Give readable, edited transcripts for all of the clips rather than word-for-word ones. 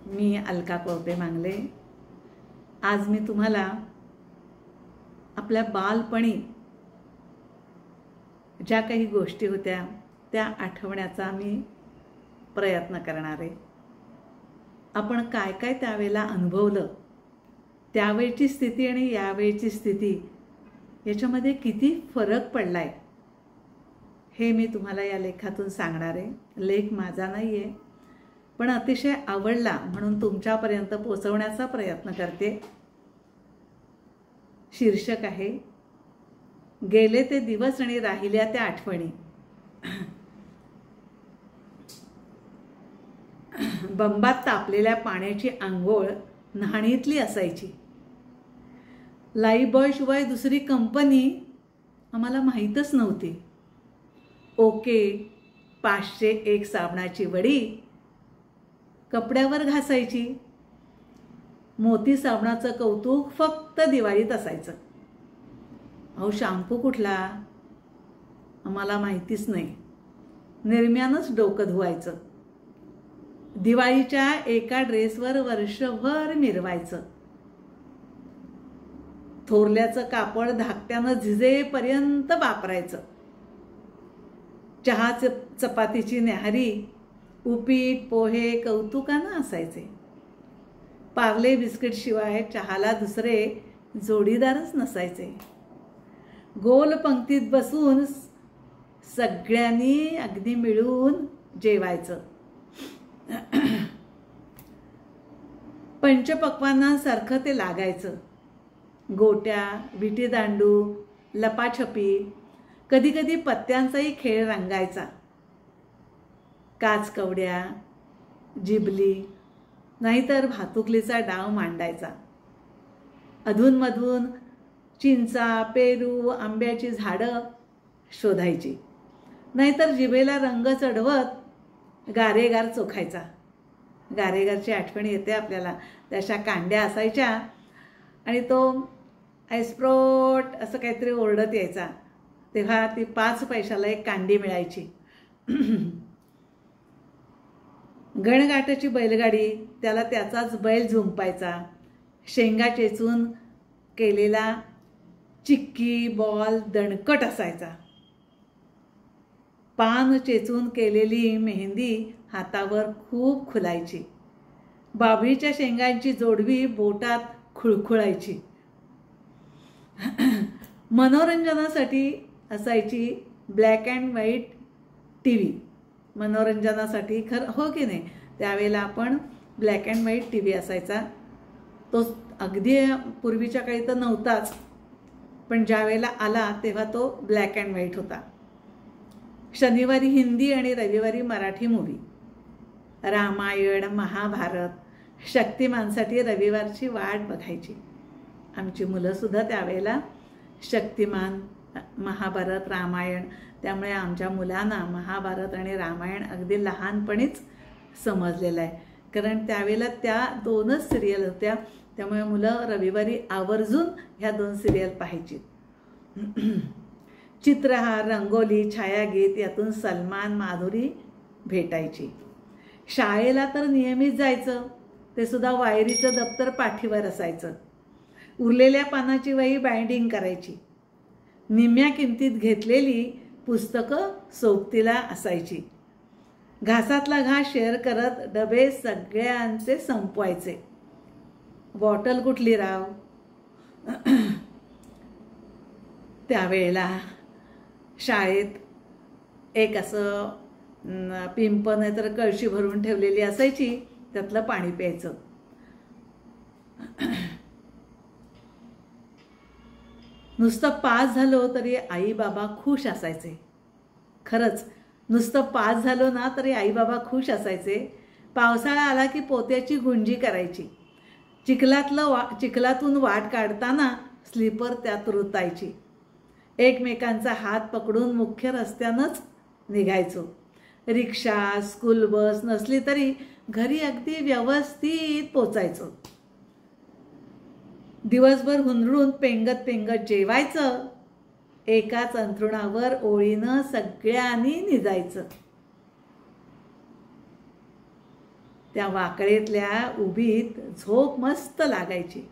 मी अलका कोळपे मांगले. आज मी तुम्हाला आपल्या बालपणी ज्या काही गोष्टी होत्या त्या आठवण्याचा मी प्रयत्न करणार आहे. आपण काय काय त्यावेळेला अनुभवलं, त्यावेळची स्थिती आणि यावेळची स्थिती याच्यामध्ये किती फरक पडलाय हे मी तुम्हाला या लेखातून सांगणार आहे. लेख माझा नाही आहे, पण अतिशय आवडला म्हणून तुमच्यापर्यंत पोहोचवण्याचा प्रयत्न करते. शीर्षक आहे गेले ते दिवस आणि राहिल्या त्या आठवणी. बंबात तापलेल्या पाण्याची आंघोळ न्हाणीतली असायची. लाईफबॉय शिवाय दुसरी कंपनी आम्हाला माहीतच नव्हती. ओके 501 साबणाची वडी कपड्यावर घासायची. मोती साबणाचं कौतुक फक्त दिवाळीत असायचं. अहो शॅम्पू कुठला आम्हाला माहितीच नाही. निरम्यानंच डोकं धुवायचं. दिवाळीच्या एका ड्रेसवर वर्षभर मिरवायचं. थोरल्याचं कापड धाकट्यानं झिजेपर्यंत वापरायचं. चहा चपातीची न्याहारी, उपीट पोहे कौतुकानं असायचे. पार्ले बिस्किट शिवाय चहाला दुसरे जोडीदारच नसायचे. गोल पंक्तीत बसून सगळ्यांनी अगदी मिळून जेवायचं. पंचपक्वान्नांसारखं ते लागायचं. गोट्या, विटीदांडू, लपाछपी, कधी कधी पत्त्यांचाही खेळ रंगायचा. काचकवड्या, जिबली, नाहीतर भातुकलीचा डाव मांडायचा. अधूनमधून चिंचा, पेरू, आंब्याची झाडं शोधायची. नाहीतर जिभेला रंग चढवत गारेगार चोखायचा. गारेगारची आठवण येते आपल्याला. त्याच्या कांड्या असायच्या आणि तो आईस्प्रोट असं काहीतरी ओरडत यायचा. तेव्हा ती 5 पैशाला एक कांडी मिळायची. गणगाटाची बैलगाडी, त्याला त्याचाच बैल झुंपायचा. शेंगा चेचून केलेला चिक्की बॉल दणकट असायचा. पान चेचून केलेली मेहंदी हातावर खूप खुलायची. बाभळीच्या शेंगांची जोडवी बोटात खुळखुळायची. मनोरंजनासाठी असायची ब्लॅक अँड व्हाईट TV. मनोरंजनासाठी खरं हो की नाही, त्यावेळेला आपण ब्लॅक अँड व्हाईट TV असायचा. तो अगदी पूर्वीच्या काळी तर नव्हताच, पण ज्या वेळेला आला तेव्हा तो ब्लॅक अँड व्हाईट होता. शनिवारी हिंदी आणि रविवारी मराठी मूवी. रामायण, महाभारत, शक्तिमानसाठी रविवारची वाट बघायची. आमची मुलंसुद्धा त्यावेळेला शक्तिमान, महाभारत, रामायण, त्यामुळे आमच्या मुलांना महाभारत आणि रामायण अगदी लहानपणीच समजलेलं आहे. कारण त्यावेळेला त्या 2च सिरियल होत्या, त्यामुळे मुलं रविवारी आवर्जून ह्या 2 सिरियल पाहायची. चित्रहार, रंगोली, छायागीत यातून सलमान, माधुरी भेटायची. शाळेला तर नियमित जायचं. ते सुद्धा वायरीचं दप्तर पाठीवर असायचं. उरलेल्या पानाची वही बाइंडिंग करायची. निम्म्या किमतीत घेतलेली पुस्तकं सोबतीला असायची. घासातला घास शेअर करत डबे सगळ्यांचे संपवायचे. बॉटल कुठली राव. त्यावेळेला शाळेत एक असं पिंप नाही तर कळशी भरून ठेवलेली असायची, त्यातलं पाणी प्यायचं. नुसतं पास झालो तरी आई बाबा खुश असायचे. खरंच नुसतं पास झालो ना तरी आई बाबा खुश असायचे. पावसाळा आला की पोत्याची गुंजी करायची. चिखलातून वाट काढताना स्लीपर त्यात रुतायची. एकमेकांचा हात पकडून मुख्य रस्त्यानंच निघायचो. रिक्षा, स्कूल बस नसली तरी घरी अगदी व्यवस्थित पोचायचो. दिवसभर हुंदडून पेंगत पेंगत जेवायचं. एकाच अंथरुणावर ओळीनं सगळ्यांनी निजायचं. त्या वाकळीतल्या उभीत झोप मस्त लागायची.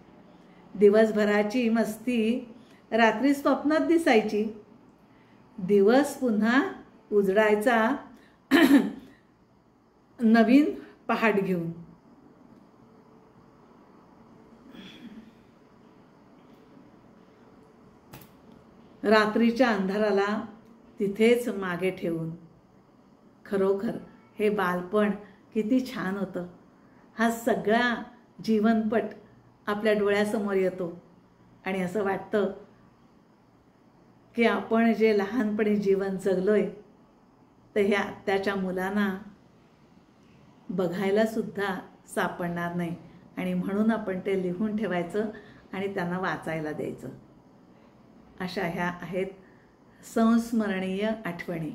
दिवसभराची मस्ती रात्री स्वप्नात दिसायची. दिवस पुन्हा उजडायचा नवीन पहाट घेऊन. रात्रीच्या अंधाराला तिथेच मागे ठेवून. खरोखर हे बालपण किती छान होतं. हा सगळा जीवनपट आपल्या डोळ्यासमोर येतो आणि असं वाटतं की आपण जे लहानपणी जीवन जगलोय तर हे आत्ताच्या मुलांना बघायला सुद्धा सापडणार नाही. आणि म्हणून आपण ते लिहून ठेवायचं आणि त्यांना वाचायला द्यायचं. अशा ह्या आहेत संस्मरणीय आठवणी.